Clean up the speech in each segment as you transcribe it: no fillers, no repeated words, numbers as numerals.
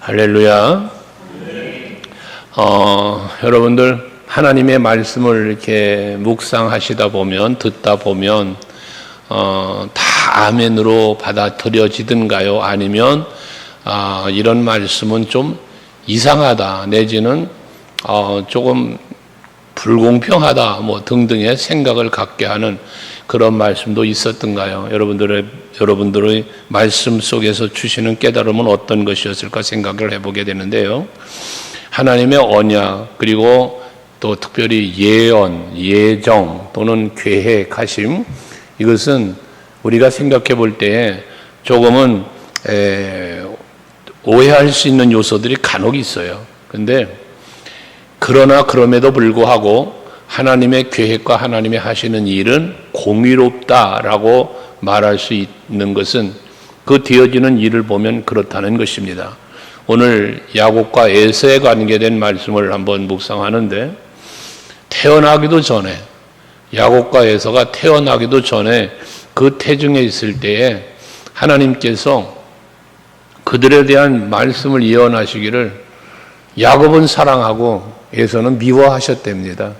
할렐루야. 여러분들 하나님의 말씀을 이렇게 묵상하시다 보면, 듣다 보면 다 아멘으로 받아들여지든가요? 아니면 이런 말씀은 좀 이상하다, 내지는 조금 불공평하다, 뭐 등등의 생각을 갖게 하는 그런 말씀도 있었던가요? 여러분들의 말씀 속에서 주시는 깨달음은 어떤 것이었을까 생각을 해보게 되는데요. 하나님의 언약, 그리고 또 특별히 예언, 예정 또는 계획하심, 이것은 우리가 생각해 볼 때에 조금은 오해할 수 있는 요소들이 간혹 있어요. 근데 그러나 그럼에도 불구하고 하나님의 계획과 하나님의 하시는 일은 공의롭다라고 말할 수 있는 것은 그 되어지는 일을 보면 그렇다는 것입니다. 오늘 야곱과 에서에 관계된 말씀을 한번 묵상하는데, 태어나기도 전에, 야곱과 에서가 태어나기도 전에 그 태중에 있을 때에 하나님께서 그들에 대한 말씀을 예언하시기를 야곱은 사랑하고 에서는 미워하셨답니다.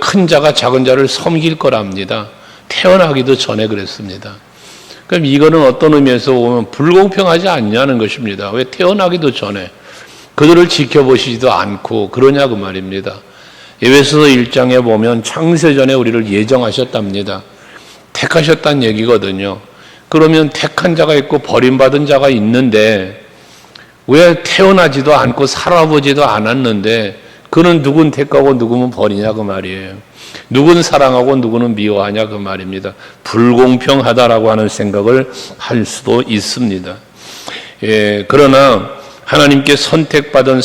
큰 자가 작은 자를 섬길 거랍니다. 태어나기도 전에 그랬습니다. 그럼 이거는 어떤 의미에서 보면 불공평하지 않냐는 것입니다. 왜 태어나기도 전에 그들을 지켜보시지도 않고 그러냐 그 말입니다. 에베소서 1장에 보면 창세전에 우리를 예정하셨답니다. 택하셨다는 얘기거든요. 그러면 택한 자가 있고 버림받은 자가 있는데 왜 태어나지도 않고 살아보지도 않았는데 그는 누군 택하고 누구는 버리냐 그 말이에요. 누군 사랑하고 누구는 미워하냐 그 말입니다. 불공평하다라고 하는 생각을 할 수도 있습니다. 그러나 하나님께 선택받은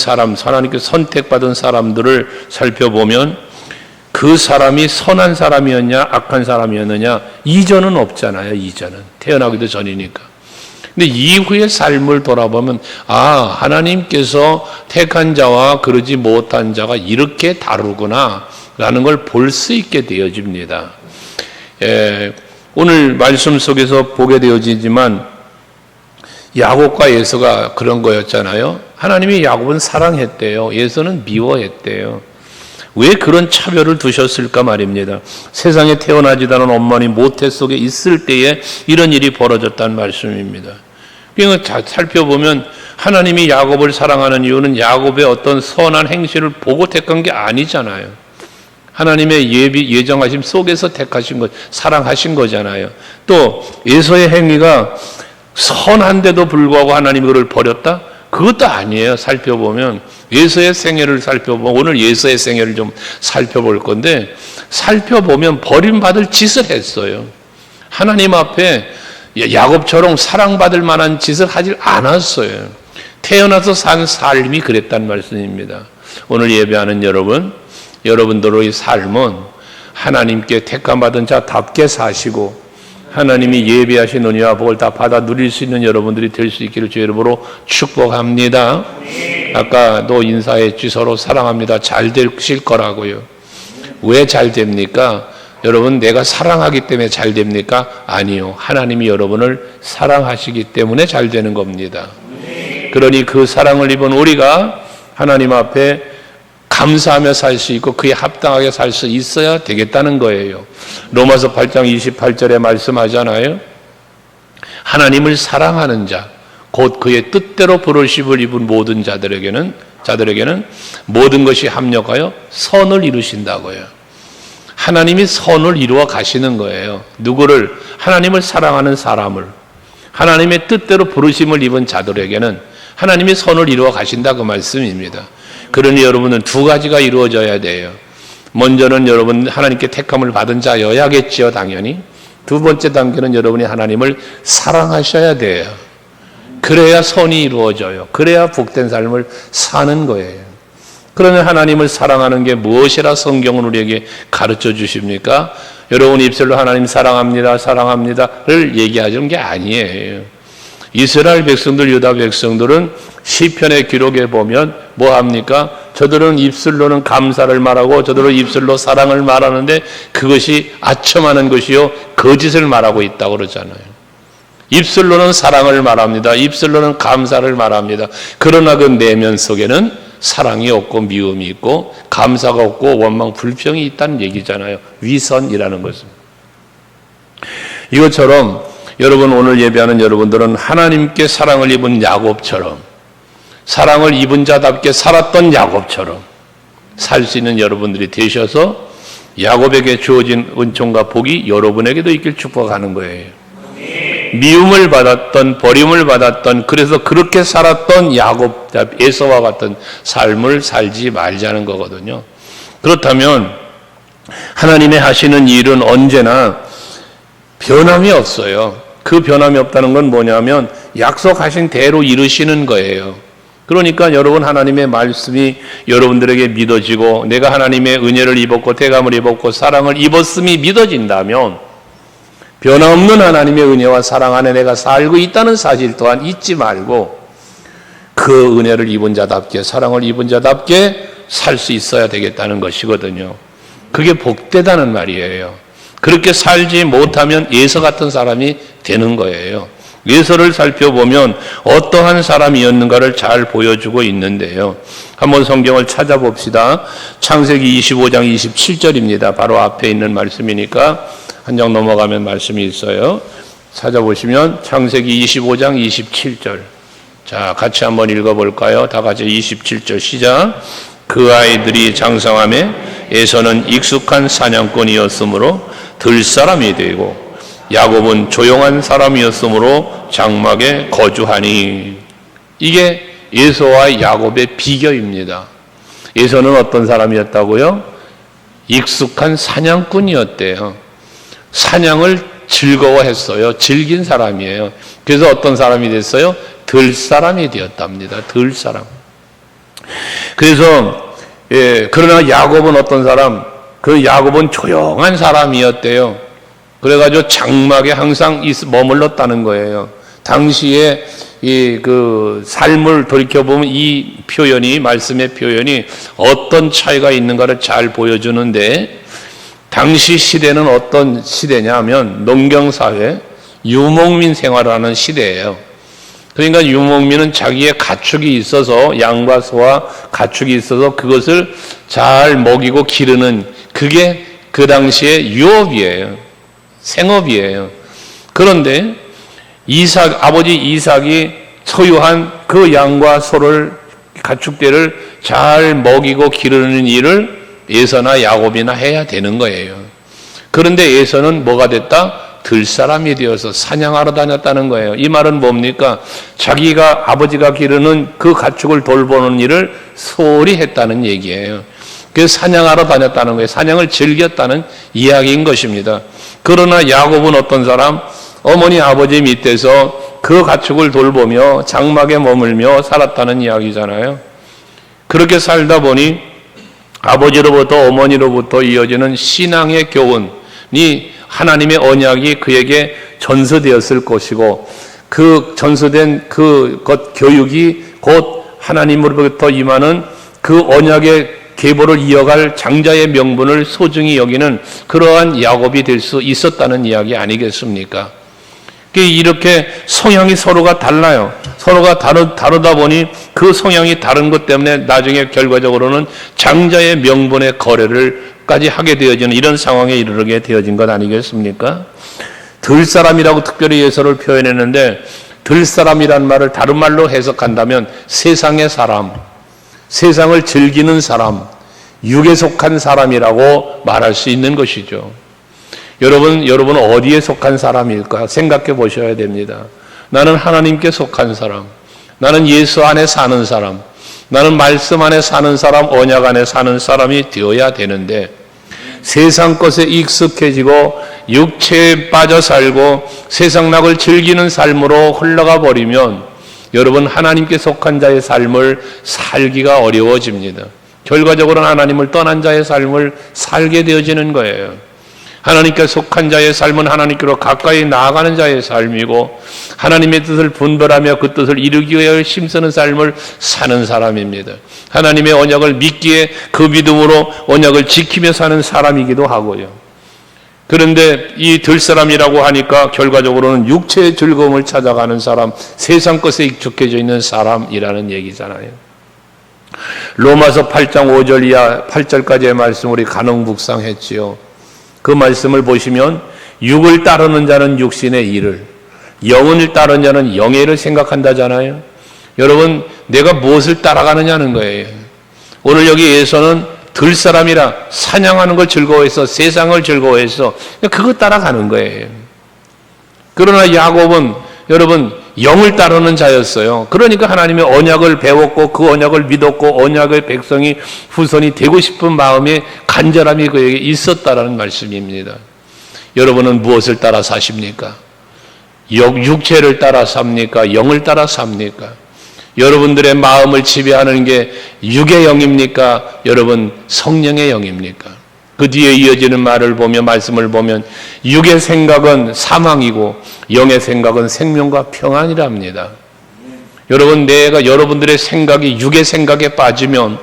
사람들을 살펴보면 그 사람이 선한 사람이었냐 악한 사람이었느냐 이전은 없잖아요. 이전은 태어나기도 전이니까. 근데 이후의 삶을 돌아보면 하나님께서 택한 자와 그러지 못한 자가 이렇게 다르구나 라는 걸 볼 수 있게 되어집니다. 오늘 말씀 속에서 보게 되어지지만 야곱과 에서가 그런 거였잖아요. 하나님이 야곱은 사랑했대요. 에서는 미워했대요. 왜 그런 차별을 두셨을까 말입니다. 세상에 태어나지도 않은 어머니 모태 속에 있을 때에 이런 일이 벌어졌다는 말씀입니다. 그러니까 살펴보면 하나님이 야곱을 사랑하는 이유는 야곱의 어떤 선한 행실을 보고 택한 게 아니잖아요. 하나님의 예정하심 속에서 택하신 것, 사랑하신 거잖아요. 또 에서의 행위가 선한데도 불구하고 하나님이 그를 버렸다? 그것도 아니에요. 살펴보면 에서의 생애를 살펴보면 오늘 에서의 생애를 좀 살펴볼 건데, 살펴보면 버림받을 짓을 했어요. 하나님 앞에 야곱처럼 사랑받을 만한 짓을 하질 않았어요. 태어나서 산 삶이 그랬단 말씀입니다. 오늘 예배하는 여러분들의 삶은 하나님께 택함받은 자답게 사시고 하나님이 예비하신 은혜와 복을 다 받아 누릴 수 있는 여러분들이 될 수 있기를 주의 이름으로 축복합니다. 아까도 인사했지, 서로 사랑합니다. 잘 되실 거라고요. 왜 잘 됩니까? 여러분, 내가 사랑하기 때문에 잘 됩니까? 아니요. 하나님이 여러분을 사랑하시기 때문에 잘 되는 겁니다. 그러니 그 사랑을 입은 우리가 하나님 앞에 감사하며 살 수 있고 그에 합당하게 살 수 있어야 되겠다는 거예요. 로마서 8장 28절에 말씀하잖아요. 하나님을 사랑하는 자, 곧 그의 뜻대로 부르심을 입은 모든 자들에게는 모든 것이 합력하여 선을 이루신다고요. 하나님이 선을 이루어 가시는 거예요. 누구를? 하나님을 사랑하는 사람을, 하나님의 뜻대로 부르심을 입은 자들에게는 하나님이 선을 이루어 가신다 그 말씀입니다. 그러니 여러분은 두 가지가 이루어져야 돼요. 먼저는 여러분 하나님께 택함을 받은 자여야겠지요, 당연히. 두 번째 단계는 여러분이 하나님을 사랑하셔야 돼요. 그래야 선이 이루어져요. 그래야 복된 삶을 사는 거예요. 그러면 하나님을 사랑하는 게 무엇이라 성경은 우리에게 가르쳐 주십니까? 여러분 입술로 하나님 사랑합니다를 얘기하는 게 아니에요. 이스라엘 백성들, 유다 백성들은 시편의 기록에 보면 뭐 합니까? 저들은 입술로는 감사를 말하고 저들은 입술로 사랑을 말하는데 그것이 아첨하는 것이요 거짓을 말하고 있다고 그러잖아요. 입술로는 사랑을 말합니다. 입술로는 감사를 말합니다. 그러나 그 내면 속에는 사랑이 없고 미움이 있고 감사가 없고 원망 불평이 있다는 얘기잖아요. 위선이라는 것은. 이것처럼 여러분 오늘 예배하는 여러분들은 하나님께 사랑을 입은 야곱처럼, 사랑을 입은 자답게 살았던 야곱처럼 살 수 있는 여러분들이 되셔서 야곱에게 주어진 은총과 복이 여러분에게도 있길 축복하는 거예요. 미움을 받았던, 버림을 받았던, 그래서 그렇게 살았던 야곱, 에서와 같은 삶을 살지 말자는 거거든요. 그렇다면 하나님의 하시는 일은 언제나 변함이 없어요. 그 변함이 없다는 건 뭐냐면 약속하신 대로 이루시는 거예요. 그러니까 여러분 하나님의 말씀이 여러분들에게 믿어지고 내가 하나님의 은혜를 입었고 대감을 입었고 사랑을 입었음이 믿어진다면 변함없는 하나님의 은혜와 사랑 안에 내가 살고 있다는 사실 또한 잊지 말고 그 은혜를 입은 자답게 사랑을 입은 자답게 살 수 있어야 되겠다는 것이거든요. 그게 복되다는 말이에요. 그렇게 살지 못하면 예서 같은 사람이 되는 거예요. 예서를 살펴보면 어떠한 사람이었는가를 잘 보여주고 있는데요. 한번 성경을 찾아봅시다. 창세기 25장 27절입니다. 바로 앞에 있는 말씀이니까 한 장 넘어가면 말씀이 있어요. 찾아보시면 창세기 25장 27절. 자, 같이 한번 읽어볼까요? 다 같이 27절 시작. 그 아이들이 장성하매 에서는 익숙한 사냥꾼이었으므로 들사람이 되고 야곱은 조용한 사람이었으므로 장막에 거주하니. 이게 에서와 야곱의 비교입니다. 에서는 어떤 사람이었다고요? 익숙한 사냥꾼이었대요. 사냥을 즐거워했어요. 즐긴 사람이에요. 그래서 어떤 사람이 됐어요? 들사람이 되었답니다. 들사람. 그래서 그러나 야곱은 어떤 사람? 그 야곱은 조용한 사람이었대요. 그래가지고 장막에 항상 머물렀다는 거예요. 당시에 그 삶을 돌이켜보면 이 표현이, 말씀의 표현이 어떤 차이가 있는가를 잘 보여주는데, 당시 시대는 어떤 시대냐면 농경사회, 유목민 생활을 하는 시대예요. 그러니까 유목민은 자기의 가축이 있어서, 양과 소와 가축이 있어서 그것을 잘 먹이고 기르는, 그게 그 당시의 유업이에요. 생업이에요. 그런데 아버지 이삭이 소유한 그 양과 소를, 가축들을 잘 먹이고 기르는 일을 에서나 야곱이나 해야 되는 거예요. 그런데 에서는 뭐가 됐다? 들사람이 되어서 사냥하러 다녔다는 거예요. 이 말은 뭡니까? 자기가, 아버지가 기르는 그 가축을 돌보는 일을 소홀히 했다는 얘기예요. 그래서 사냥하러 다녔다는 거예요. 사냥을 즐겼다는 이야기인 것입니다. 그러나 야곱은 어떤 사람? 어머니 아버지 밑에서 그 가축을 돌보며 장막에 머물며 살았다는 이야기잖아요. 그렇게 살다 보니 아버지로부터 어머니로부터 이어지는 신앙의 교훈이, 하나님의 언약이 그에게 전수되었을 것이고, 그 전수된 그 것 교육이 곧 하나님으로부터 임하는 그 언약의 계보를 이어갈 장자의 명분을 소중히 여기는 그러한 야곱이 될 수 있었다는 이야기 아니겠습니까? 이렇게 성향이 서로가 달라요. 서로가 다르다 보니 그 성향이 다른 것 때문에 나중에 결과적으로는 장자의 명분의 거래를까지 하게 되어지는 이런 상황에 이르게 되어진 것 아니겠습니까? 들사람이라고 특별히 예서를 표현했는데, 들사람이란 말을 다른 말로 해석한다면 세상의 사람, 세상을 즐기는 사람, 육에 속한 사람이라고 말할 수 있는 것이죠. 여러분 어디에 속한 사람일까 생각해 보셔야 됩니다. 나는 하나님께 속한 사람, 나는 예수 안에 사는 사람, 나는 말씀 안에 사는 사람, 언약 안에 사는 사람이 되어야 되는데, 세상 것에 익숙해지고 육체에 빠져 살고 세상 낙을 즐기는 삶으로 흘러가 버리면 여러분 하나님께 속한 자의 삶을 살기가 어려워집니다. 결과적으로는 하나님을 떠난 자의 삶을 살게 되어지는 거예요. 하나님께 속한 자의 삶은 하나님께로 가까이 나아가는 자의 삶이고, 하나님의 뜻을 분별하며 그 뜻을 이루기 위해 힘쓰는 삶을 사는 사람입니다. 하나님의 언약을 믿기에 그 믿음으로 언약을 지키며 사는 사람이기도 하고요. 그런데 이 들사람이라고 하니까 결과적으로는 육체의 즐거움을 찾아가는 사람, 세상 것에 익숙해져 있는 사람이라는 얘기잖아요. 로마서 8장 5절 이하 8절까지의 말씀 우리 간혹 묵상했지요. 그 말씀을 보시면 육을 따르는 자는 육신의 일을, 영을 따르는 자는 영의 일을 생각한다잖아요. 여러분, 내가 무엇을 따라가느냐는 거예요. 오늘 여기에서는 들사람이라 사냥하는 걸 즐거워해서, 세상을 즐거워해서 그거 따라가는 거예요. 그러나 야곱은 여러분 영을 따르는 자였어요. 그러니까 하나님의 언약을 배웠고 그 언약을 믿었고 언약의 백성이 후손이 되고 싶은 마음에 간절함이 그에게 있었다라는 말씀입니다. 여러분은 무엇을 따라 사십니까? 육체를 따라 삽니까? 영을 따라 삽니까? 여러분들의 마음을 지배하는 게 육의 영입니까? 여러분 성령의 영입니까? 그 뒤에 이어지는 말을 보면, 말씀을 보면 육의 생각은 사망이고 영의 생각은 생명과 평안이랍니다. 여러분, 내가 여러분들의 생각이 육의 생각에 빠지면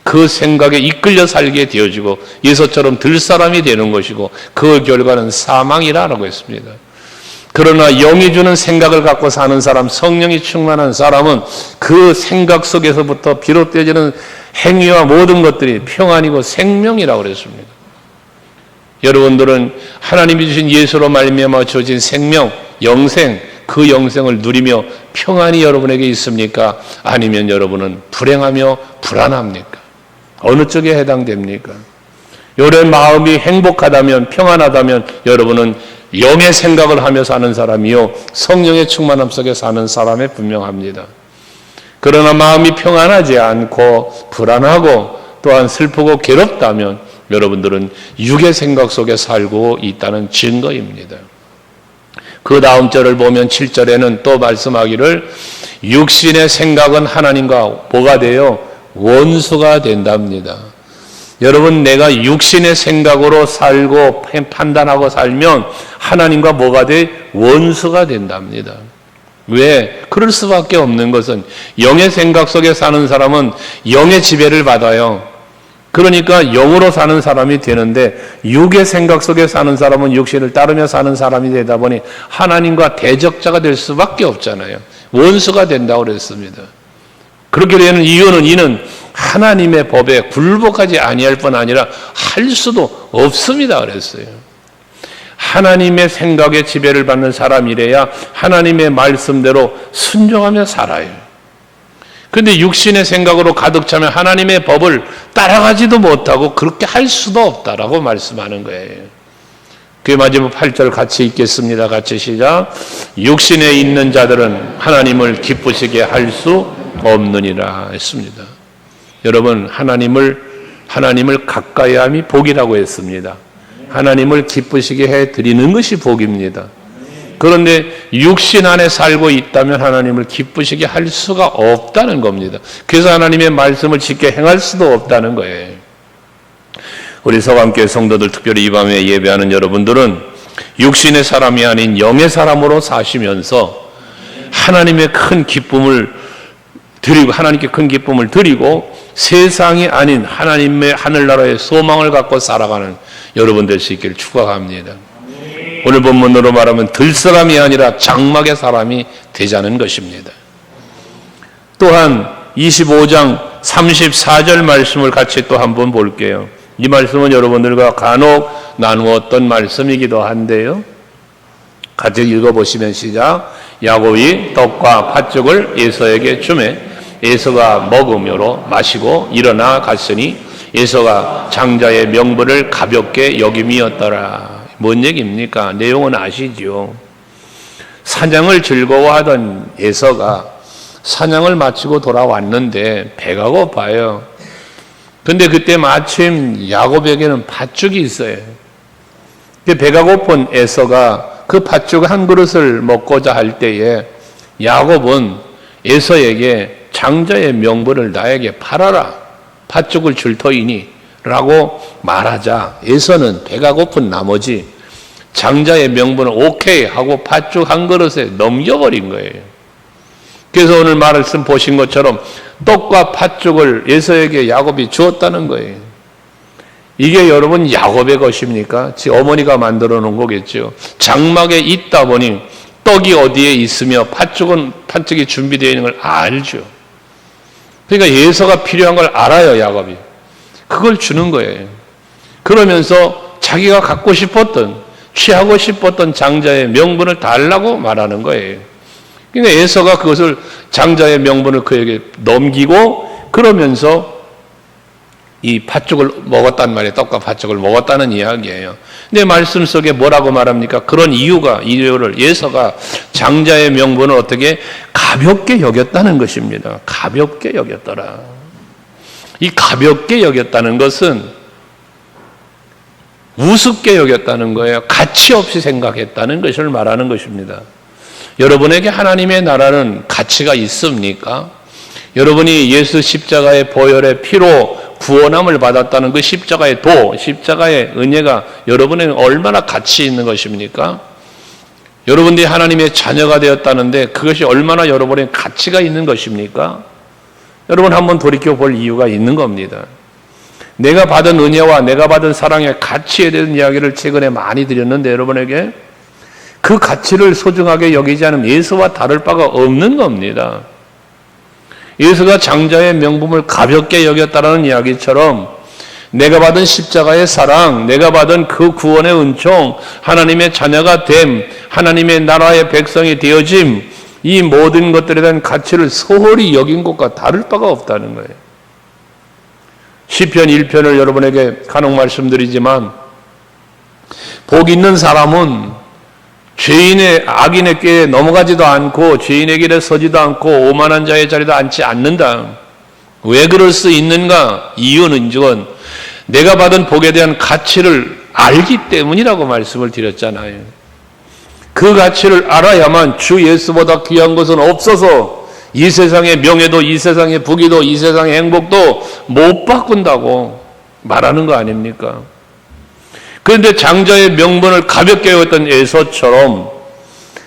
그 생각에 이끌려 살게 되어지고 예서처럼 들사람이 되는 것이고 그 결과는 사망이라고 했습니다. 그러나 영이 주는 생각을 갖고 사는 사람, 성령이 충만한 사람은 그 생각 속에서부터 비롯되어지는 행위와 모든 것들이 평안이고 생명이라고 그랬습니다. 여러분들은 하나님이 주신 예수로 말미암아 주어진 생명, 영생, 그 영생을 누리며 평안이 여러분에게 있습니까? 아니면 여러분은 불행하며 불안합니까? 어느 쪽에 해당됩니까? 여러분의 마음이 행복하다면, 평안하다면 여러분은 영의 생각을 하며 사는 사람이요 성령의 충만함 속에 사는 사람에 분명합니다. 그러나 마음이 평안하지 않고 불안하고 또한 슬프고 괴롭다면 여러분들은 육의 생각 속에 살고 있다는 증거입니다. 그 다음 절을 보면 7절에는 또 말씀하기를 육신의 생각은 하나님과 뭐가 돼요? 원수가 된답니다. 여러분, 내가 육신의 생각으로 살고 판단하고 살면 하나님과 뭐가 돼? 원수가 된답니다. 왜? 그럴 수밖에 없는 것은 영의 생각 속에 사는 사람은 영의 지배를 받아요. 그러니까 영으로 사는 사람이 되는데 육의 생각 속에 사는 사람은 육신을 따르며 사는 사람이 되다 보니 하나님과 대적자가 될 수밖에 없잖아요. 원수가 된다고 그랬습니다. 그렇게 되는 이유는 이는 하나님의 법에 굴복하지 아니할 뿐 아니라 할 수도 없습니다 그랬어요. 하나님의 생각에 지배를 받는 사람이래야 하나님의 말씀대로 순종하며 살아요. 그런데 육신의 생각으로 가득 차면 하나님의 법을 따라가지도 못하고 그렇게 할 수도 없다라고 말씀하는 거예요. 그 마지막 8절 같이 읽겠습니다. 같이 시작. 육신에 있는 자들은 하나님을 기쁘시게 할 수 없느니라 했습니다. 여러분, 하나님을 가까이 함이 복이라고 했습니다. 하나님을 기쁘시게 해드리는 것이 복입니다. 그런데 육신 안에 살고 있다면 하나님을 기쁘시게 할 수가 없다는 겁니다. 그래서 하나님의 말씀을 지켜 행할 수도 없다는 거예요. 우리 서강교회 성도들, 특별히 이 밤에 예배하는 여러분들은 육신의 사람이 아닌 영의 사람으로 사시면서 하나님의 큰 기쁨을 드리고, 하나님께 큰 기쁨을 드리고 세상이 아닌 하나님의 하늘나라의 소망을 갖고 살아가는 여러분 될 수 있기를 축복합니다. 오늘 본문으로 말하면 들사람이 아니라 장막의 사람이 되자는 것입니다. 또한 25장 34절 말씀을 같이 또 한번 볼게요. 이 말씀은 여러분들과 간혹 나누었던 말씀이기도 한데요. 같이 읽어보시면 시작. 야곱이 떡과 팥죽을 에서에게 주매 에서가 먹으므로 마시고 일어나 갔으니 에서가 장자의 명분을 가볍게 여김이었더라. 뭔 얘기입니까? 내용은 아시죠? 사냥을 즐거워하던 에서가 사냥을 마치고 돌아왔는데 배가 고파요. 근데 그때 마침 야곱에게는 팥죽이 있어요. 배가 고픈 에서가 그 팥죽 한 그릇을 먹고자 할 때에 야곱은 에서에게 장자의 명분을 나에게 팔아라. 팥죽을 줄 터이니 라고 말하자 에서는 배가 고픈 나머지 장자의 명분을 오케이 하고 팥죽 한 그릇에 넘겨버린 거예요. 그래서 오늘 말씀 보신 것처럼 떡과 팥죽을 에서에게 야곱이 주었다는 거예요. 이게 여러분 야곱의 것입니까? 지 어머니가 만들어 놓은 거겠죠. 장막에 있다 보니 떡이 어디에 있으며 팥죽이 준비되어 있는 걸 알죠. 그러니까 예서가 필요한 걸 알아요, 야곱이. 그걸 주는 거예요. 그러면서 자기가 갖고 싶었던, 취하고 싶었던 장자의 명분을 달라고 말하는 거예요. 그러니까 예서가 그것을 장자의 명분을 그에게 넘기고 그러면서 이 팥죽을 먹었단 말이에요. 떡과 팥죽을 먹었다는 이야기예요. 근데 말씀 속에 뭐라고 말합니까? 그런 이유를 예서가 장자의 명분을 어떻게 가볍게 여겼다는 것입니다. 가볍게 여겼더라. 이 가볍게 여겼다는 것은 우습게 여겼다는 거예요. 가치 없이 생각했다는 것을 말하는 것입니다. 여러분에게 하나님의 나라는 가치가 있습니까? 여러분이 예수 십자가의 보혈의 피로 구원함을 받았다는 그 십자가의 십자가의 은혜가 여러분에게 얼마나 가치 있는 것입니까? 여러분들이 하나님의 자녀가 되었다는데 그것이 얼마나 여러분의 가치가 있는 것입니까? 여러분 한번 돌이켜 볼 이유가 있는 겁니다. 내가 받은 은혜와 내가 받은 사랑의 가치에 대한 이야기를 최근에 많이 드렸는데 여러분에게 그 가치를 소중하게 여기지 않으면 예수와 다를 바가 없는 겁니다. 예수가 장자의 명분을 가볍게 여겼다라는 이야기처럼 내가 받은 십자가의 사랑, 내가 받은 그 구원의 은총, 하나님의 자녀가 됨, 하나님의 나라의 백성이 되어짐, 이 모든 것들에 대한 가치를 소홀히 여긴 것과 다를 바가 없다는 거예요. 시편 1편을 여러분에게 간혹 말씀드리지만 복 있는 사람은 죄인의 악인의 꾀에 넘어가지도 않고 죄인의 길에 서지도 않고 오만한 자의 자리도 앉지 않는다. 왜 그럴 수 있는가? 이유는 내가 받은 복에 대한 가치를 알기 때문이라고 말씀을 드렸잖아요. 그 가치를 알아야만 주 예수보다 귀한 것은 없어서 이 세상의 명예도 이 세상의 부귀도 이 세상의 행복도 못 바꾼다고 말하는 거 아닙니까? 그런데 장자의 명분을 가볍게 여겼던 에서처럼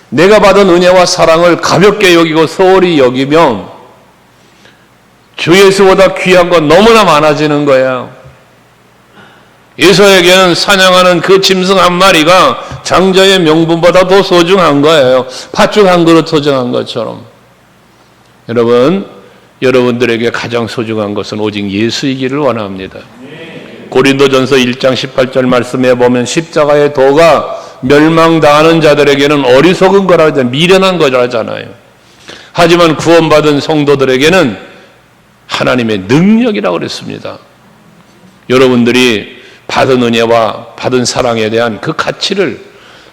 내가 받은 은혜와 사랑을 가볍게 여기고 소홀히 여기면 주 예수보다 귀한 건 너무나 많아지는 거야. 에서에게는 사냥하는 그 짐승 한 마리가 장자의 명분보다 더 소중한 거예요. 팥죽 한 그릇 소중한 것처럼. 여러분들에게 가장 소중한 것은 오직 예수이기를 원합니다. 고린도전서 1장 18절 말씀에 보면 십자가의 도가 멸망당하는 자들에게는 어리석은 거라 미련한 거라잖아요. 하지만 구원받은 성도들에게는 하나님의 능력이라고 그랬습니다. 여러분들이 받은 은혜와 받은 사랑에 대한 그 가치를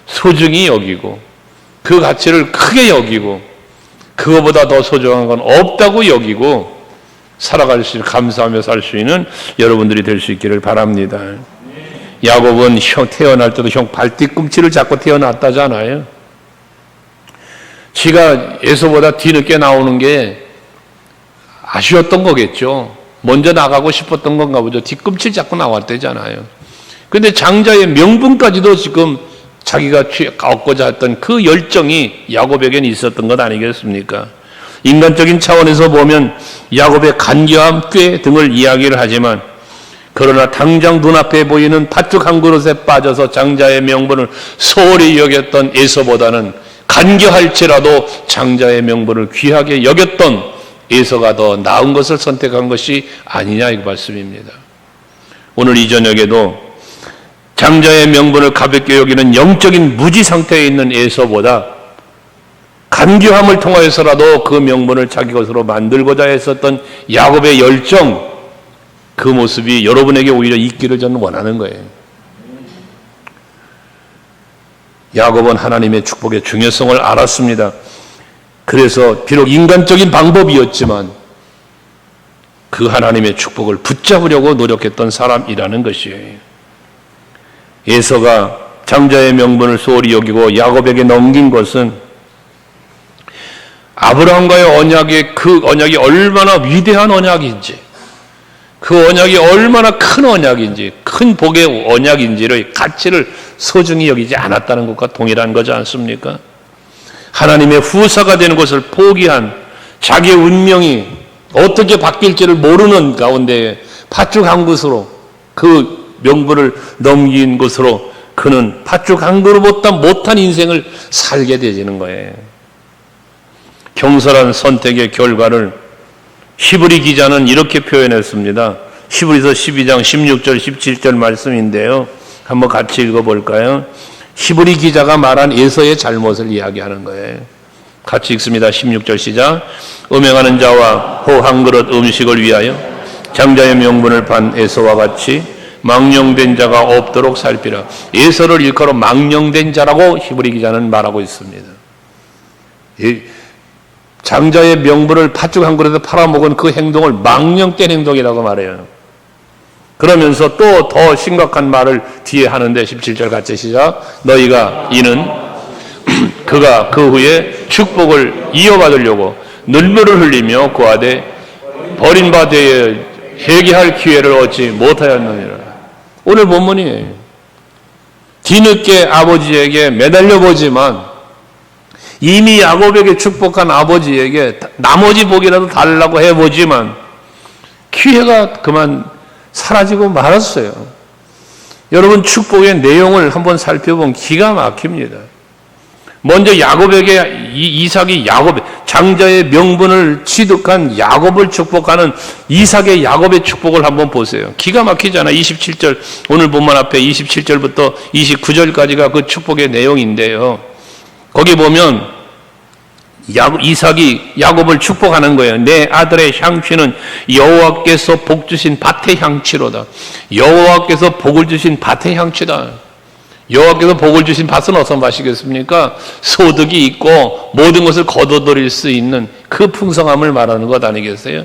소중히 여기고 그 가치를 크게 여기고 그거보다 더 소중한 건 없다고 여기고 살아갈 수 있는, 감사하며 살 수 있는 여러분들이 될 수 있기를 바랍니다. 야곱은 태어날 때도 형 발뒤꿈치를 잡고 태어났다잖아요. 지가 에서보다 뒤늦게 나오는 게 아쉬웠던 거겠죠. 먼저 나가고 싶었던 건가 보죠. 뒤꿈치를 잡고 나왔대잖아요. 그런데 장자의 명분까지도 지금 자기가 얻고자 했던 그 열정이 야곱에게는 있었던 것 아니겠습니까? 인간적인 차원에서 보면 야곱의 간교함, 꾀 등을 이야기를 하지만 그러나 당장 눈앞에 보이는 팥죽 한 그릇에 빠져서 장자의 명분을 소홀히 여겼던 에서보다는 간교할지라도 장자의 명분을 귀하게 여겼던 에서가 더 나은 것을 선택한 것이 아니냐 이 말씀입니다. 오늘 이 저녁에도 장자의 명분을 가볍게 여기는 영적인 무지 상태에 있는 에서보다 간교함을 통하여서라도 그 명분을 자기 것으로 만들고자 했었던 야곱의 열정, 그 모습이 여러분에게 오히려 있기를 저는 원하는 거예요. 야곱은 하나님의 축복의 중요성을 알았습니다. 그래서 비록 인간적인 방법이었지만 그 하나님의 축복을 붙잡으려고 노력했던 사람이라는 것이에요. 에서가 장자의 명분을 소홀히 여기고 야곱에게 넘긴 것은 아브라함과의 언약의 그 언약이 얼마나 위대한 언약인지, 그 언약이 얼마나 큰 언약인지, 큰 복의 언약인지를 가치를 소중히 여기지 않았다는 것과 동일한 거지 않습니까? 하나님의 후사가 되는 것을 포기한 자기의 운명이 어떻게 바뀔지를 모르는 가운데 팥죽 한 그릇으로 그 명분을 넘긴 것으로 그는 팥죽 한 그릇보다 못한 인생을 살게 되지는 거예요. 경솔한 선택의 결과를 히브리 기자는 이렇게 표현했습니다. 히브리서 12장 16절 17절 말씀인데요. 한번 같이 읽어볼까요? 히브리 기자가 말한 에서의 잘못을 이야기하는 거예요. 같이 읽습니다. 16절 시작. 음행하는 자와 호 한 그릇 음식을 위하여 장자의 명분을 판 에서와 같이 망령된 자가 없도록 살피라. 에서를 일컬어 망령된 자라고 히브리 기자는 말하고 있습니다. 이 장자의 명분을 팥죽 한 그릇에 팔아먹은 그 행동을 망령된 행동이라고 말해요. 그러면서 또 더 심각한 말을 뒤에 하는데 17절 같이 시작. 너희가 이는 그가 그 후에 축복을 이어받으려고 눈물을 흘리며 구하되 버린 바 되어 회개할 기회를 얻지 못하였느니라. 오늘 본문이에요. 뒤늦게 아버지에게 매달려 보지만 이미 야곱에게 축복한 아버지에게 나머지 복이라도 달라고 해보지만 기회가 그만 사라지고 말았어요. 여러분, 축복의 내용을 한번 살펴보면 기가 막힙니다. 먼저 야곱에게 이삭이 장자의 명분을 취득한 야곱을 축복하는 이삭의 야곱의 축복을 한번 보세요. 기가 막히잖아요. 27절, 오늘 본문 앞에 27절부터 29절까지가 그 축복의 내용인데요. 거기 보면 이삭이 야곱을 축복하는 거예요. 내 아들의 향취는 여호와께서 복 주신 밭의 향취로다. 여호와께서 복을 주신 밭의 향취다. 여호와께서 복을 주신 밭은 어떤 밭이겠습니까? 소득이 있고 모든 것을 거둬들일 수 있는 그 풍성함을 말하는 것 아니겠어요?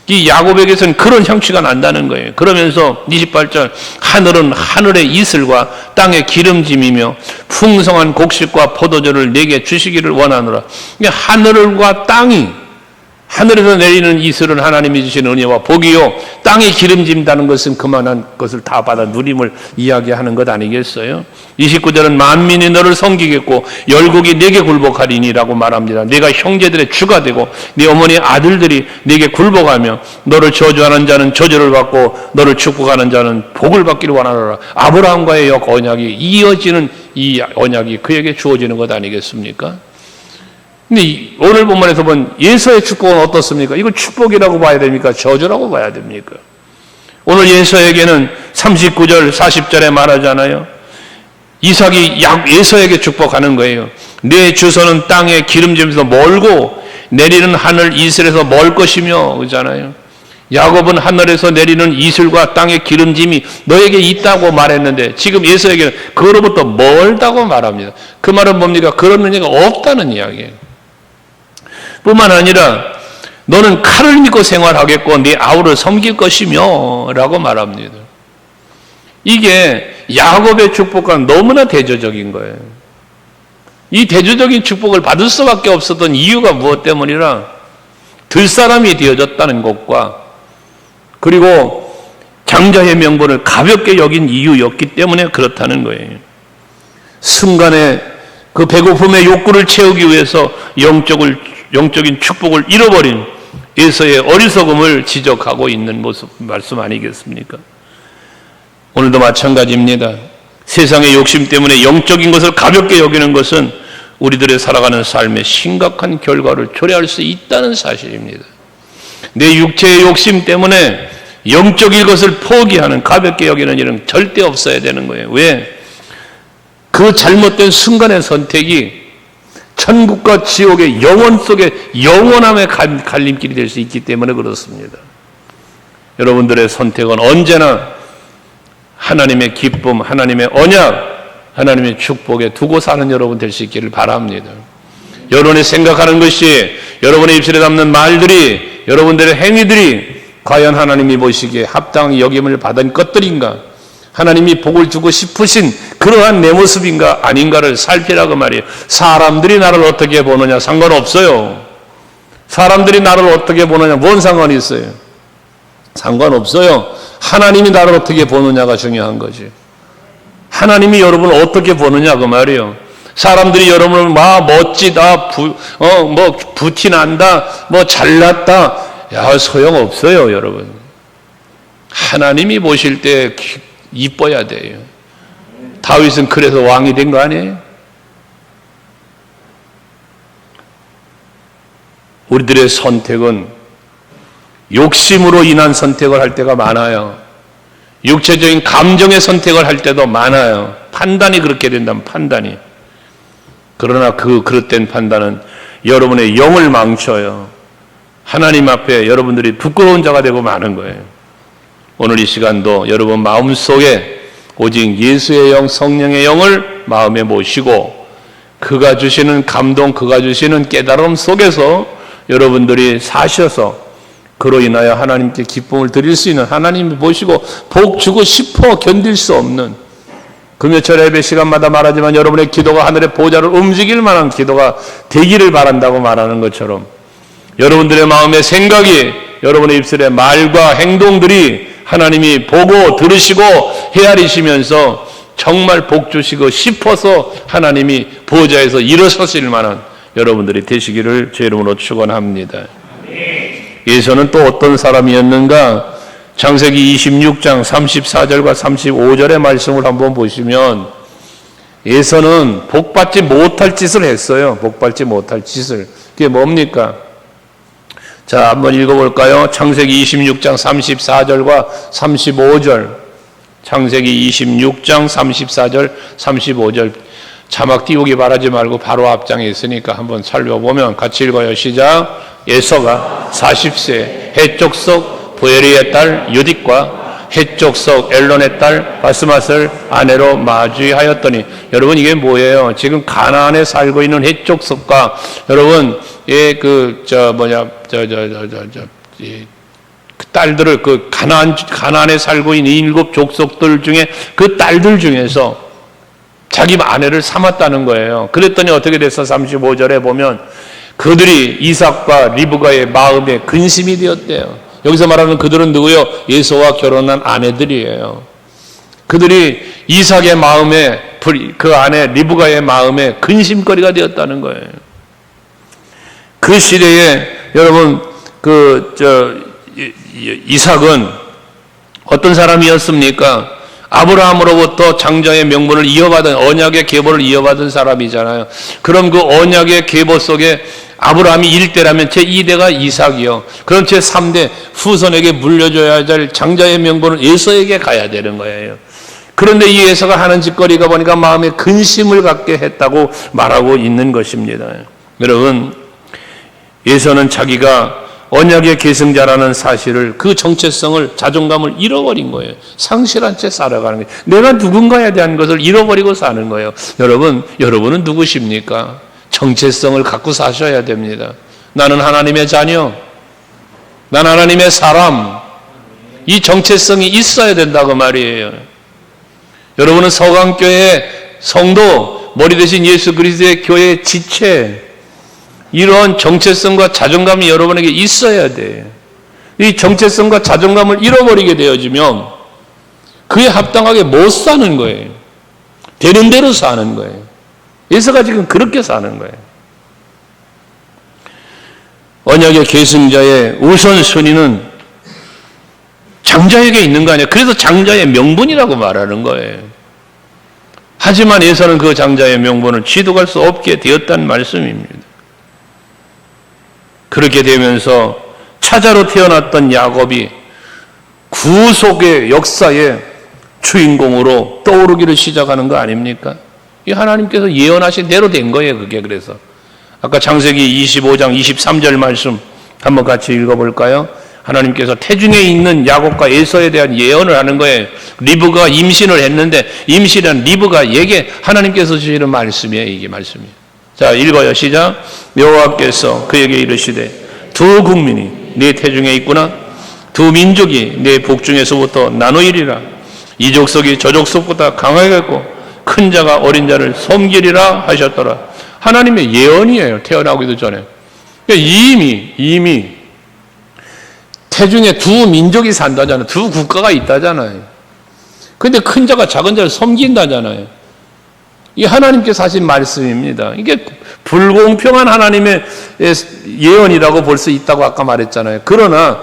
이 야곱에게서는 그런 향취가 난다는 거예요. 그러면서 28절, 하늘은 하늘의 이슬과 땅의 기름짐이며 풍성한 곡식과 포도주를 내게 주시기를 원하노라. 하늘과 땅이, 하늘에서 내리는 이슬은 하나님이 주신 은혜와 복이요, 땅에 기름진다는 것은 그만한 것을 다 받아 누림을 이야기하는 것 아니겠어요? 29절은 만민이 너를 섬기겠고 열국이 내게 굴복하리니라고 말합니다. 네가 형제들의 주가 되고 네 어머니의 아들들이 네게 굴복하며 너를 저주하는 자는 저주를 받고 너를 축복하는 자는 복을 받기를 원하노라. 아브라함과의 언약이 이어지는 이 언약이 그에게 주어지는 것 아니겠습니까? 근데 오늘 본문에서 본 예서의 축복은 어떻습니까? 이거 축복이라고 봐야 됩니까? 저주라고 봐야 됩니까? 오늘 예서에게는 39절 40절에 말하잖아요. 이삭이 예서에게 축복하는 거예요. 내 주소는 땅의 기름짐에서 멀고 내리는 하늘 이슬에서 멀 것이며, 그러잖아요. 야곱은 하늘에서 내리는 이슬과 땅의 기름짐이 너에게 있다고 말했는데 지금 예서에게는 그로부터 멀다고 말합니다. 그 말은 뭡니까? 그런 은혜가 없다는 이야기예요. 뿐만 아니라 너는 칼을 믿고 생활하겠고 네 아우를 섬길 것이며 라고 말합니다. 이게 야곱의 축복과 너무나 대조적인 거예요. 이 대조적인 축복을 받을 수밖에 없었던 이유가 무엇 때문이라? 들사람이 되어졌다는 것과 그리고 장자의 명분을 가볍게 여긴 이유였기 때문에 그렇다는 거예요. 순간에 그 배고픔의 욕구를 채우기 위해서 영적인 축복을 잃어버린 에서의 어리석음을 지적하고 있는 말씀 아니겠습니까? 오늘도 마찬가지입니다. 세상의 욕심 때문에 영적인 것을 가볍게 여기는 것은 우리들의 살아가는 삶의 심각한 결과를 초래할 수 있다는 사실입니다. 내 육체의 욕심 때문에 영적인 것을 포기하는, 가볍게 여기는 일은 절대 없어야 되는 거예요. 왜? 그 잘못된 순간의 선택이 천국과 지옥의 영원 속에 영원함의 갈림길이 될 수 있기 때문에 그렇습니다. 여러분들의 선택은 언제나 하나님의 기쁨, 하나님의 언약, 하나님의 축복에 두고 사는 여러분 될 수 있기를 바랍니다. 여러분이 생각하는 것이, 여러분의 입술에 담는 말들이, 여러분들의 행위들이 과연 하나님이 보시기에 합당히 여김을 받은 것들인가? 하나님이 복을 주고 싶으신 그러한 내 모습인가 아닌가를 살피라고 말이에요. 사람들이 나를 어떻게 보느냐 상관없어요. 사람들이 나를 어떻게 보느냐 뭔 상관이 있어요? 상관없어요. 하나님이 나를 어떻게 보느냐가 중요한 거지. 하나님이 여러분을 어떻게 보느냐 그 말이에요. 사람들이 여러분을 멋지다, 부티난다, 잘났다, 야 소용없어요 여러분. 하나님이 보실 때 이뻐야 돼요. 다윗은 그래서 왕이 된 거 아니에요? 우리들의 선택은 욕심으로 인한 선택을 할 때가 많아요. 육체적인 감정의 선택을 할 때도 많아요. 판단이 그렇게 된다면 판단이. 그러나 그릇된 판단은 여러분의 영을 망쳐요. 하나님 앞에 여러분들이 부끄러운 자가 되고 마는 거예요. 오늘 이 시간도 여러분 마음속에 오직 예수의 영, 성령의 영을 마음에 모시고 그가 주시는 감동, 그가 주시는 깨달음 속에서 여러분들이 사셔서 그로 인하여 하나님께 기쁨을 드릴 수 있는, 하나님이 보시고 복 주고 싶어 견딜 수 없는, 금요철 예배 시간마다 말하지만 여러분의 기도가 하늘의 보좌를 움직일 만한 기도가 되기를 바란다고 말하는 것처럼 여러분들의 마음의 생각이, 여러분의 입술의 말과 행동들이 하나님이 보고 들으시고 헤아리시면서 정말 복 주시고 싶어서 하나님이 보좌에서 일어서실 만한 여러분들이 되시기를 제 이름으로 축원합니다. 예수는 또 어떤 사람이었는가? 창세기 26장 34절과 35절의 말씀을 한번 보시면 예수는 복받지 못할 짓을 했어요. 복받지 못할 짓을. 그게 뭡니까? 자, 한번 읽어볼까요? 창세기 26장 34절과 35절. 창세기 26장 34절, 35절. 자막 띄우기 바라지 말고 바로 앞장에 있으니까 한번 살펴보면 같이 읽어요. 시작. 에서가 40세 해족속 보에리의 딸 유딕과 해족속 엘론의 딸 바스맛을 아내로 맞이하였더니, 여러분 이게 뭐예요? 지금 가나안에 살고 있는 해족속과 여러분 그 딸들을 그 가나안에 살고 있는 7 족속들 중에 그 딸들 중에서 자기 아내를 삼았다는 거예요. 그랬더니 어떻게 됐어? 35절에 보면 그들이 이삭과 리브가의 마음에 근심이 되었대요. 여기서 말하는 그들은 누구요? 예수와 결혼한 아내들이에요. 그들이 이삭의 마음에, 그 아내 리브가의 마음에 근심거리가 되었다는 거예요. 그 시대에 여러분 이삭은 어떤 사람이었습니까? 아브라함으로부터 장자의 명분을 이어받은, 언약의 계보를 이어받은 사람이잖아요. 그럼 그 언약의 계보 속에 아브라함이 1대라면 제2대가 이삭이요. 그럼 제3대 후손에게 물려줘야 될 장자의 명분은 에서에게 가야 되는 거예요. 그런데 이 에서가 하는 짓거리가 보니까 마음에 근심을 갖게 했다고 말하고 있는 것입니다. 여러분, 에서는 자기가 언약의 계승자라는 사실을, 그 정체성을, 자존감을 잃어버린 거예요. 상실한 채 살아가는 거예요. 내가 누군가에 대한 것을 잃어버리고 사는 거예요. 여러분은 누구십니까? 정체성을 갖고 사셔야 됩니다. 나는 하나님의 자녀, 난 하나님의 사람, 이 정체성이 있어야 된다고 말이에요. 여러분은 서강교회 성도, 머리 대신 예수 그리스도의 교회의 지체, 이런 정체성과 자존감이 여러분에게 있어야 돼요. 이 정체성과 자존감을 잃어버리게 되어지면 그에 합당하게 못 사는 거예요. 되는 대로 사는 거예요. 예수가 지금 그렇게 사는 거예요. 언약의 계승자의 우선순위는 장자에게 있는 거 아니에요. 그래서 장자의 명분이라고 말하는 거예요. 하지만 예수는 그 장자의 명분을 취득할 수 없게 되었다는 말씀입니다. 그렇게 되면서 차자로 태어났던 야곱이 구속의 역사의 주인공으로 떠오르기를 시작하는 거 아닙니까? 이 하나님께서 예언하신 대로 된 거예요. 그게. 그래서 아까 창세기 25장 23절 말씀 한번 같이 읽어볼까요? 하나님께서 태중에 있는 야곱과 에서에 대한 예언을 하는 거예요. 리브가 임신을 했는데 임신한 리브가에게 하나님께서 주시는 말씀이에요. 이게 말씀이에요. 자, 읽어요. 시작. 여호와께서 그에게 이르시되 두 국민이 네 태중에 있구나. 두 민족이 네 복중에서부터 나누이리라. 이 족속이 저 족속보다 강하겠고 큰 자가 어린 자를 섬기리라 하셨더라. 하나님의 예언이에요. 태어나기도 전에. 그러니까 이미 태중에 두 민족이 산다잖아요. 두 국가가 있다잖아요. 그런데 큰 자가 작은 자를 섬긴다잖아요. 이 하나님께서 하신 말씀입니다. 이게 불공평한 하나님의 예언이라고 볼 수 있다고 아까 말했잖아요. 그러나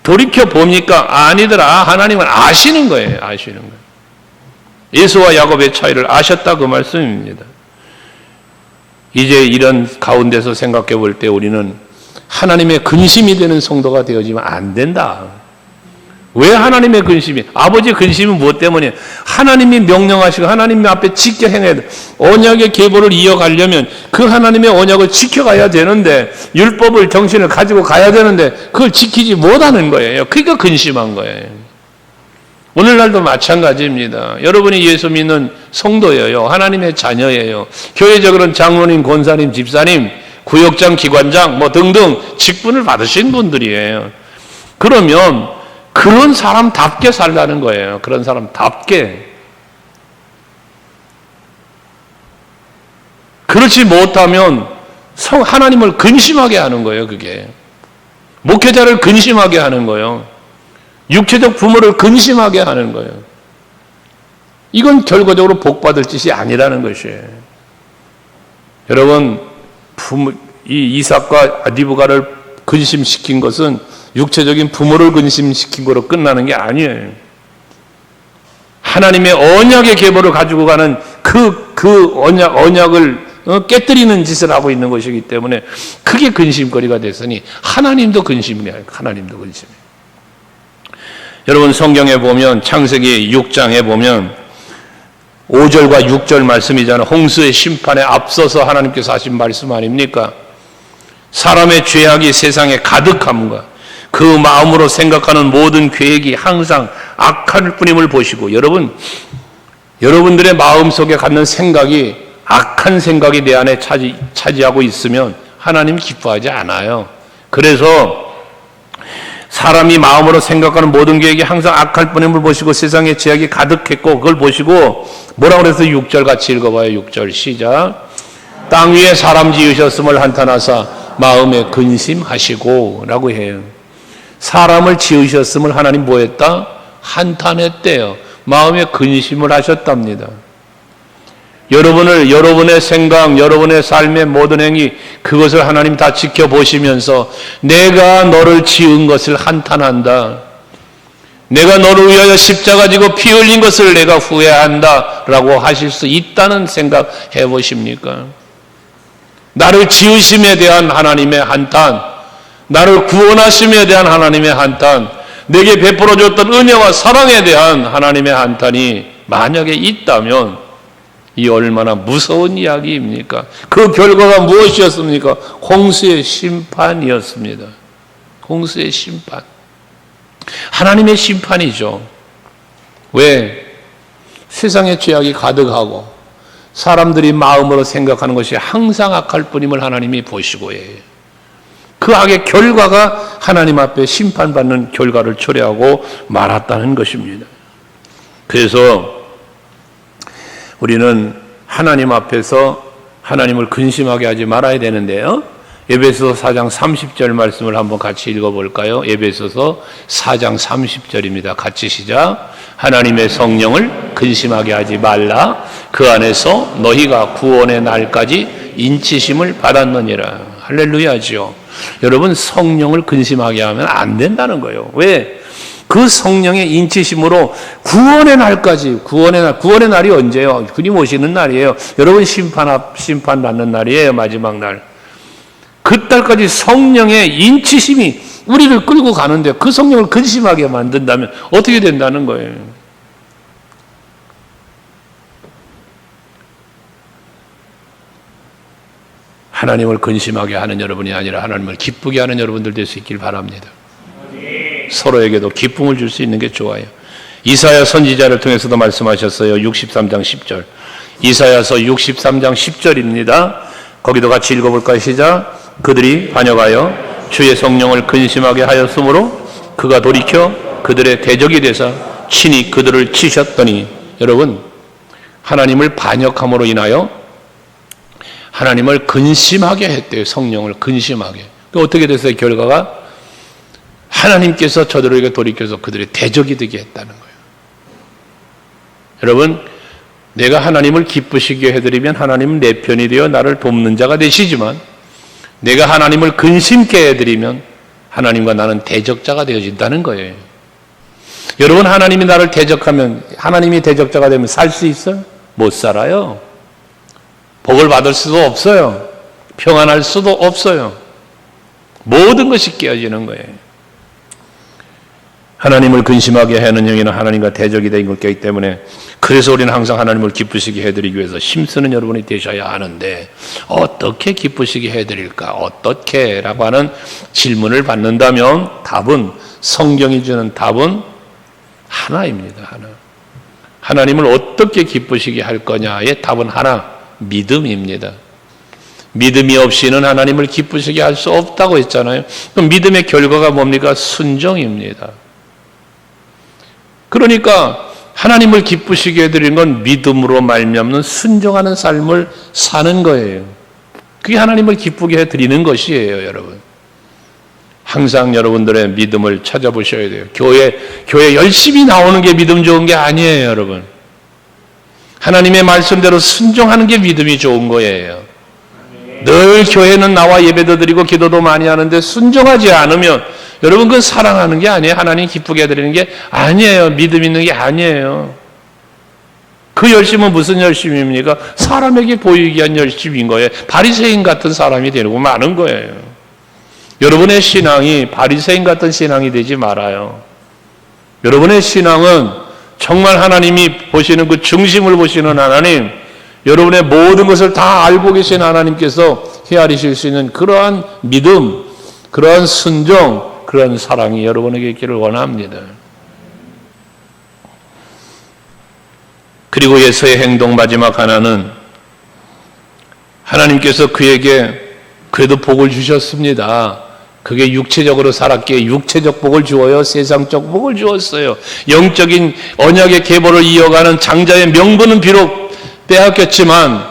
돌이켜 보니까 아니더라. 하나님은 아시는 거예요. 아시는 거예요. 에서와 야곱의 차이를 아셨다 그 말씀입니다. 이제 이런 가운데서 생각해 볼 때 우리는 하나님의 근심이 되는 성도가 되어지면 안 된다. 왜 하나님의 근심이? 아버지의 근심은 무엇 때문에? 하나님이 명령하시고 하나님 앞에 지켜 행해야 돼. 언약의 계보를 이어가려면 그 하나님의 언약을 지켜가야 되는데, 율법을 정신을 가지고 가야 되는데 그걸 지키지 못하는 거예요. 그러니까 근심한 거예요. 오늘날도 마찬가지입니다. 여러분이 예수 믿는 성도예요. 하나님의 자녀예요. 교회적으로는 장로님, 권사님, 집사님, 구역장, 기관장 뭐 등등 직분을 받으신 분들이에요. 그러면 그런 사람답게 살라는 거예요. 그런 사람답게. 그렇지 못하면 하나님을 근심하게 하는 거예요. 그게 목회자를 근심하게 하는 거예요. 육체적 부모를 근심하게 하는 거예요. 이건 결과적으로 복받을 짓이 아니라는 것이에요. 여러분, 이 이삭과 리브가를 근심시킨 것은 육체적인 부모를 근심시킨 거로 끝나는 게 아니에요. 하나님의 언약의 계보를 가지고 가는 그 언약을 깨뜨리는 짓을 하고 있는 것이기 때문에 그게 근심거리가 됐으니 하나님도 근심이에요. 하나님도 근심이에요. 여러분, 성경에 보면 창세기 6장에 보면 5절과 6절 말씀이잖아요. 홍수의 심판에 앞서서 하나님께서 하신 말씀 아닙니까? 사람의 죄악이 세상에 가득함과 그 마음으로 생각하는 모든 계획이 항상 악할 뿐임을 보시고, 여러분들의 마음속에 갖는 생각이 악한 생각이 내 안에 차지하고 있으면 하나님 기뻐하지 않아요. 그래서 사람이 마음으로 생각하는 모든 계획이 항상 악할 뿐임을 보시고 세상에 죄악이 가득했고, 그걸 보시고 뭐라고 그래서 6절 같이 읽어봐요. 6절 시작. 땅 위에 사람 지으셨음을 한탄하사 마음에 근심하시고 라고 해요. 사람을 지으셨음을 하나님 뭐했다? 한탄했대요. 마음에 근심을 하셨답니다. 여러분의 생각, 여러분의 삶의 모든 행위, 그것을 하나님 다 지켜보시면서 내가 너를 지은 것을 한탄한다. 내가 너를 위하여 십자가 지고 피 흘린 것을 내가 후회한다 라고 하실 수 있다는 생각 해보십니까? 나를 지으심에 대한 하나님의 한탄, 나를 구원하심에 대한 하나님의 한탄, 내게 베풀어 줬던 은혜와 사랑에 대한 하나님의 한탄이 만약에 있다면 이 얼마나 무서운 이야기입니까? 그 결과가 무엇이었습니까? 홍수의 심판이었습니다. 홍수의 심판. 하나님의 심판이죠. 왜? 세상에 죄악이 가득하고 사람들이 마음으로 생각하는 것이 항상 악할 뿐임을 하나님이 보시고 해요. 그 악의 결과가 하나님 앞에 심판받는 결과를 초래하고 말았다는 것입니다. 그래서 우리는 하나님 앞에서 하나님을 근심하게 하지 말아야 되는데요. 에베소서 4장 30절 말씀을 한번 같이 읽어볼까요? 에베소서 4장 30절입니다. 같이 시작. 하나님의 성령을 근심하게 하지 말라. 그 안에서 너희가 구원의 날까지 인치심을 받았느니라. 할렐루야지요. 여러분, 성령을 근심하게 하면 안 된다는 거예요. 왜? 그 성령의 인치심으로 구원의 날까지, 구원의 날이 언제요? 주님 오시는 날이에요. 여러분, 심판 받는 날이에요. 마지막 날. 그 딸까지 성령의 인치심이 우리를 끌고 가는데 그 성령을 근심하게 만든다면 어떻게 된다는 거예요? 하나님을 근심하게 하는 여러분이 아니라 하나님을 기쁘게 하는 여러분들 될 수 있길 바랍니다. 서로에게도 기쁨을 줄 수 있는 게 좋아요. 이사야 선지자를 통해서도 말씀하셨어요. 63장 10절. 이사야서 63장 10절입니다. 거기도 같이 읽어볼까요? 시작. 그들이 반역하여 주의 성령을 근심하게 하였으므로 그가 돌이켜 그들의 대적이 되사 친히 그들을 치셨더니, 여러분, 하나님을 반역함으로 인하여 하나님을 근심하게 했대요. 성령을 근심하게. 어떻게 됐어요? 결과가 하나님께서 저들에게 돌이켜서 그들의 대적이 되게 했다는 거예요. 여러분, 내가 하나님을 기쁘시게 해드리면 하나님은 내 편이 되어 나를 돕는 자가 되시지만, 내가 하나님을 근심케 해드리면 하나님과 나는 대적자가 되어진다는 거예요. 여러분, 하나님이 나를 대적하면, 하나님이 대적자가 되면 살 수 있어요? 못 살아요. 복을 받을 수도 없어요. 평안할 수도 없어요. 모든 것이 깨어지는 거예요. 하나님을 근심하게 하는 영이는 하나님과 대적이 된 것이기 때문에, 그래서 우리는 항상 하나님을 기쁘시게 해드리기 위해서 힘쓰는 여러분이 되셔야 하는데, 어떻게 기쁘시게 해드릴까? 어떻게? 라고 하는 질문을 받는다면 답은, 성경이 주는 답은 하나입니다. 하나. 하나님을 어떻게 기쁘시게 할 거냐의 답은 하나, 믿음입니다. 믿음이 없이는 하나님을 기쁘시게 할 수 없다고 했잖아요. 그럼 믿음의 결과가 뭡니까? 순종입니다. 그러니까 하나님을 기쁘시게 해드리는 건 믿음으로 말미암는 순종하는 삶을 사는 거예요. 그게 하나님을 기쁘게 해드리는 것이에요, 여러분. 항상 여러분들의 믿음을 찾아보셔야 돼요. 교회 열심히 나오는 게 믿음 좋은 게 아니에요, 여러분. 하나님의 말씀대로 순종하는 게 믿음이 좋은 거예요. 늘 교회는 나와 예배도 드리고 기도도 많이 하는데 순종하지 않으면, 여러분, 그건 사랑하는 게 아니에요. 하나님 기쁘게 해드리는 게 아니에요. 믿음 있는 게 아니에요. 그 열심은 무슨 열심입니까? 사람에게 보이기 위한 열심인 거예요. 바리새인 같은 사람이 되고 마는 거예요. 여러분의 신앙이 바리새인 같은 신앙이 되지 말아요. 여러분의 신앙은 정말 하나님이 보시는 그 중심을 보시는 하나님, 여러분의 모든 것을 다 알고 계신 하나님께서 헤아리실 수 있는 그러한 믿음, 그러한 순종, 그런 사랑이 여러분에게 있기를 원합니다. 그리고 예수의 행동 마지막 하나는, 하나님께서 그에게 그래도 복을 주셨습니다. 그게 육체적으로 살았기에 육체적 복을 주어요? 세상적 복을 주었어요. 영적인 언약의 계보를 이어가는 장자의 명분은 비록 빼앗겼지만,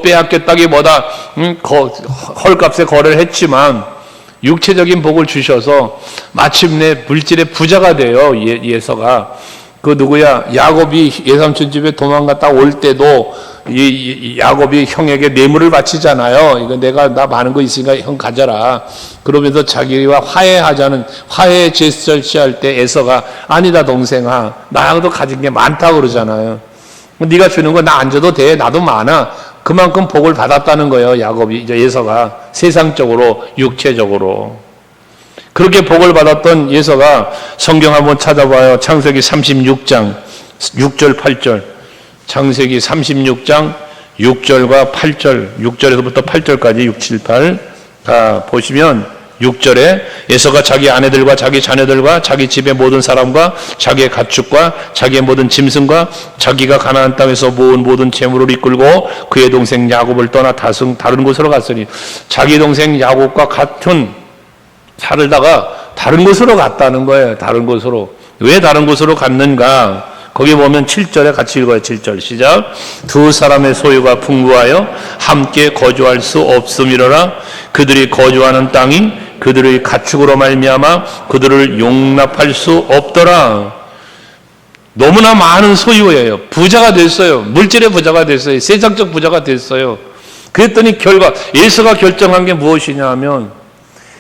빼앗겼다기보다 헐값에 거래를 했지만 육체적인 복을 주셔서 마침내 물질의 부자가 돼요. 예서가. 그 누구야? 야곱이 예삼촌 집에 도망갔다 올 때도 야곱이 형에게 뇌물을 바치잖아요. 이거 나 많은 거 있으니까 형 가져라. 그러면서 자기와 화해하자는 화해 제스처를 취할 때 에서가 아니다 동생아, 나도 가진 게 많다고 그러잖아요. 네가 주는 거 나 안 줘도 돼. 나도 많아. 그만큼 복을 받았다는 거예요. 야곱이, 예서가 세상적으로, 육체적으로. 그렇게 복을 받았던 예서가 성경 한번 찾아봐요. 창세기 36장 6절 8절. 창세기 36장 6절과 8절, 6절에서부터 8절까지 6, 7, 8 다 보시면 6절에 예서가 자기 아내들과 자기 자녀들과 자기 집의 모든 사람과 자기의 가축과 자기의 모든 짐승과 자기가 가나안 땅에서 모은 모든 재물을 이끌고 그의 동생 야곱을 떠나 다른 곳으로 갔으니, 자기 동생 야곱과 같은 살다가 다른 곳으로 갔다는 거예요. 다른 곳으로. 왜 다른 곳으로 갔는가? 거기 보면 7절에 같이 읽어요. 7절 시작. 두 사람의 소유가 풍부하여 함께 거주할 수 없음이로라. 그들이 거주하는 땅이 그들의 가축으로 말미암아 그들을 용납할 수 없더라. 너무나 많은 소유예요. 부자가 됐어요. 물질의 부자가 됐어요. 세상적 부자가 됐어요. 그랬더니 결과 예수가 결정한 게 무엇이냐 하면,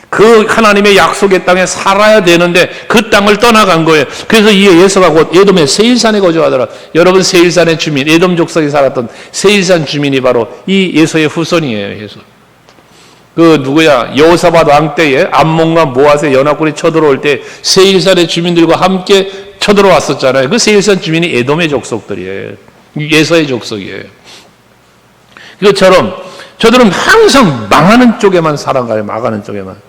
그 하나님의 약속의 땅에 살아야 되는데 그 땅을 떠나간 거예요. 그래서 이 예수가 곧 에돔의 세일산에 거주하더라. 여러분, 세일산의 주민, 에돔 족속에 살았던 세일산 주민이 바로 이 예수의 후손이에요. 예수. 그 누구야? 여호사밧 왕 때에 암몬과 모압의 연합군이 쳐들어올 때 세일산의 주민들과 함께 쳐들어왔었잖아요. 그 세일산 주민이 에돔의 족속들이에요. 예수의 족속이에요. 이것처럼 저들은 항상 망하는 쪽에만 살아가요. 망하는 쪽에만.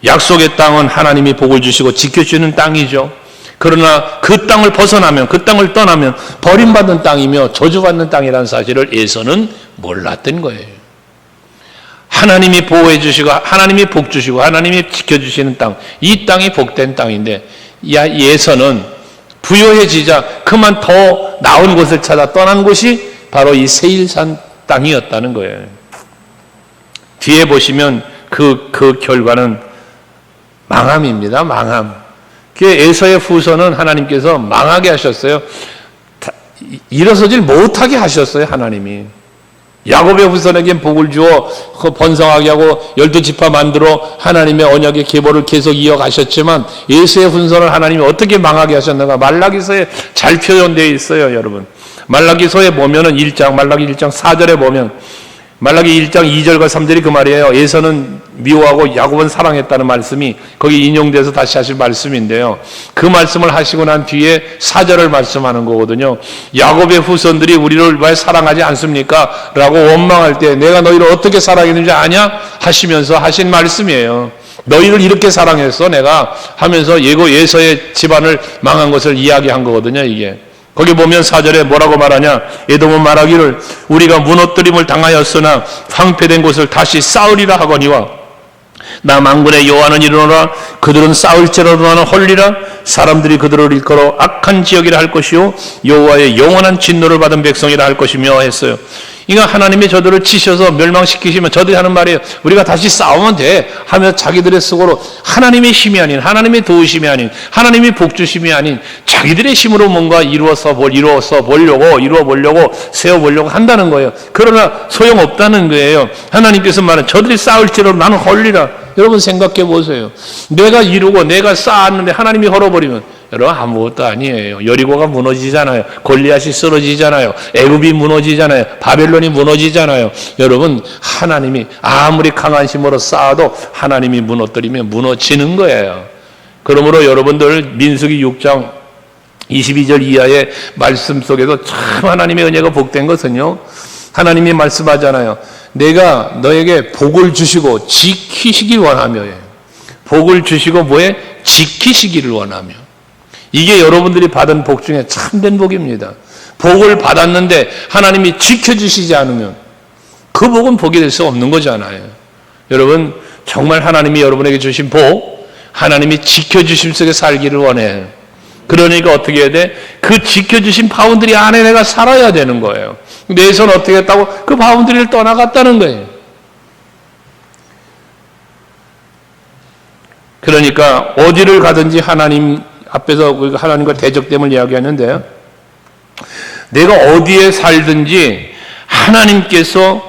약속의 땅은 하나님이 복을 주시고 지켜주는 땅이죠. 그러나 그 땅을 벗어나면, 그 땅을 떠나면 버림받은 땅이며 저주받는 땅이라는 사실을 에서는 몰랐던 거예요. 하나님이 보호해 주시고 하나님이 복 주시고 하나님이 지켜주시는 땅, 이 땅이 복된 땅인데 예서는 부요해지자 그만 더 나은 곳을 찾아 떠난 곳이 바로 이 세일산 땅이었다는 거예요. 뒤에 보시면 그 결과는 망함입니다. 망함. 에서의 후손은 하나님께서 망하게 하셨어요. 일어서질 못하게 하셨어요. 하나님이. 야곱의 후손에겐 복을 주어 번성하게 하고 12지파 만들어 하나님의 언약의 계보를 계속 이어가셨지만 예수의 후손을 하나님이 어떻게 망하게 하셨는가? 말라기서에 잘 표현되어 있어요, 여러분. 말라기서에 보면은 말라기 1장 4절에 보면 말라기 1장 2절과 3절이 그 말이에요. 에서는 미워하고 야곱은 사랑했다는 말씀이 거기 인용돼서 다시 하실 말씀인데요. 그 말씀을 하시고 난 뒤에 4절을 말씀하는 거거든요. 야곱의 후손들이 우리를 왜 사랑하지 않습니까? 라고 원망할 때 내가 너희를 어떻게 사랑했는지 아냐? 하시면서 하신 말씀이에요. 너희를 이렇게 사랑했어 내가 하면서 예서의 집안을 망한 것을 이야기한 거거든요, 이게. 거기 보면 4절에 뭐라고 말하냐? 에돔은 말하기를 우리가 무너뜨림을 당하였으나 황폐된 곳을 다시 쌓으리라 하거니와 나 만군의 여호와는 이르노라 그들은 쌓을지라도 헐리라 사람들이 그들을 일컬어 악한 지역이라 할 것이요 여호와의 영원한 진노를 받은 백성이라 할 것이며 했어요. 그러니까 하나님이 저들을 치셔서 멸망시키시면 저들이 하는 말이에요. 우리가 다시 싸우면 돼 하며 자기들의 속으로 하나님의 힘이 아닌 하나님의 도우심이 아닌 하나님의 복주심이 아닌 자기들의 힘으로 뭔가 이루어 보려고 세워보려고 한다는 거예요. 그러나 소용없다는 거예요. 하나님께서 말은 저들이 싸울지라도 나는 헐리라. 여러분 생각해 보세요. 내가 이루고 내가 쌓았는데 하나님이 헐어버리면 여러분 아무것도 아니에요. 여리고가 무너지잖아요. 골리앗이 쓰러지잖아요. 애굽이 무너지잖아요. 바벨론이 무너지잖아요. 여러분 하나님이 아무리 강한 힘으로 쌓아도 하나님이 무너뜨리면 무너지는 거예요. 그러므로 여러분들 민수기 6장 22절 이하의 말씀 속에서 참 하나님의 은혜가 복된 것은요. 하나님이 말씀하잖아요. 내가 너에게 복을 주시고 지키시길 원하며요. 복을 주시고 뭐에? 지키시기를 원하며. 이게 여러분들이 받은 복 중에 참된 복입니다. 복을 받았는데 하나님이 지켜주시지 않으면 그 복은 복이 될 수 없는 거잖아요. 여러분 정말 하나님이 여러분에게 주신 복, 하나님이 지켜주심 속에 살기를 원해요. 그러니까 어떻게 해야 돼? 그 지켜주신 바운드리 안에 내가 살아야 되는 거예요. 내 손 어떻게 했다고? 그 바운드리를 떠나갔다는 거예요. 그러니까 어디를 가든지 하나님 앞에서 우리가 하나님과 대적됨을 이야기하는데요. 내가 어디에 살든지 하나님께서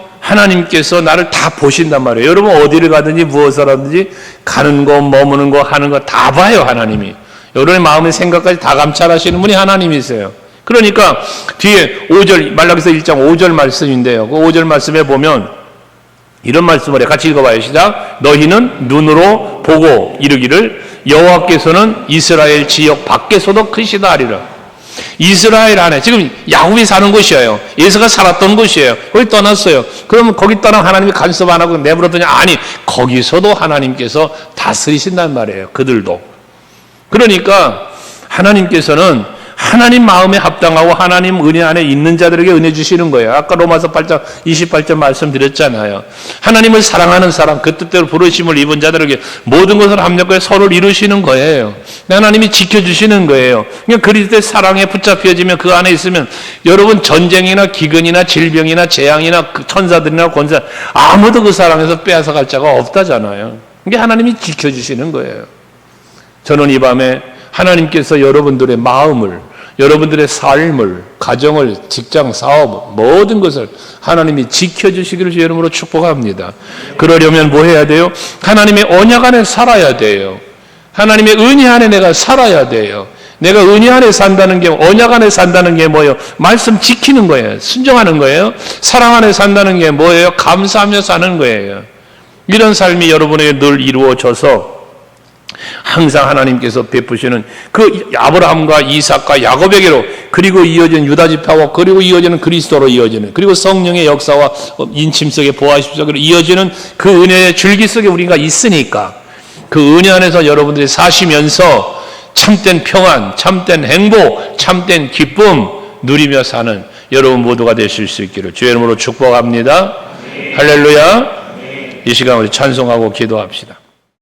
나를 다 보신단 말이에요. 여러분 어디를 가든지 무엇을 하든지 가는 거, 머무는 거, 하는 거 다 봐요, 하나님이. 여러분의 마음의 생각까지 다 감찰하시는 분이 하나님이세요. 그러니까 뒤에 5절, 말라기서 1장 5절 말씀인데요. 그 5절 말씀에 보면 이런 말씀을 해. 같이 읽어봐요. 시작. 너희는 눈으로 보고 이르기를 여호와께서는 이스라엘 지역 밖에서도 크시다 하리라. 이스라엘 안에 지금 야곱이 사는 곳이에요. 예수가 살았던 곳이에요. 거기 떠났어요. 그러면 거기 떠나 하나님이 간섭 안 하고 내버려두냐? 아니, 거기서도 하나님께서 다스리신단 말이에요. 그들도. 그러니까 하나님께서는 하나님 마음에 합당하고 하나님 은혜 안에 있는 자들에게 은혜 주시는 거예요. 아까 로마서 8장 28절 말씀드렸잖아요. 하나님을 사랑하는 사람, 그 뜻대로 부르심을 입은 자들에게 모든 것을 합력하여 서로를 이루시는 거예요. 하나님이 지켜주시는 거예요. 그러니까 그리스도의 사랑에 붙잡혀지면 그 안에 있으면 여러분 전쟁이나 기근이나 질병이나 재앙이나 천사들이나 권사 아무도 그 사랑에서 빼앗아갈 자가 없다잖아요. 이게 하나님이 지켜주시는 거예요. 저는 이 밤에 하나님께서 여러분들의 마음을, 여러분들의 삶을, 가정을, 직장, 사업, 모든 것을 하나님이 지켜주시기를 주의 이름으로 축복합니다. 그러려면 뭐 해야 돼요? 하나님의 언약 안에 살아야 돼요. 하나님의 은혜 안에 내가 살아야 돼요. 내가 은혜 안에 산다는 게, 언약 안에 산다는 게 뭐예요? 말씀 지키는 거예요. 순종하는 거예요. 사랑 안에 산다는 게 뭐예요? 감사하며 사는 거예요. 이런 삶이 여러분에게 늘 이루어져서 항상 하나님께서 베푸시는 그 아브라함과 이삭과 야곱에게로 그리고 이어지는 유다 지파와 그리고 이어지는 그리스도로 이어지는 그리고 성령의 역사와 인침 속에 보아하십시오. 그리고 이어지는 그 은혜의 줄기 속에 우리가 있으니까 그 은혜 안에서 여러분들이 사시면서 참된 평안, 참된 행복, 참된 기쁨 누리며 사는 여러분 모두가 되실 수 있기를 주의 이름으로 축복합니다. 할렐루야. 이 시간 우리 찬송하고 기도합시다.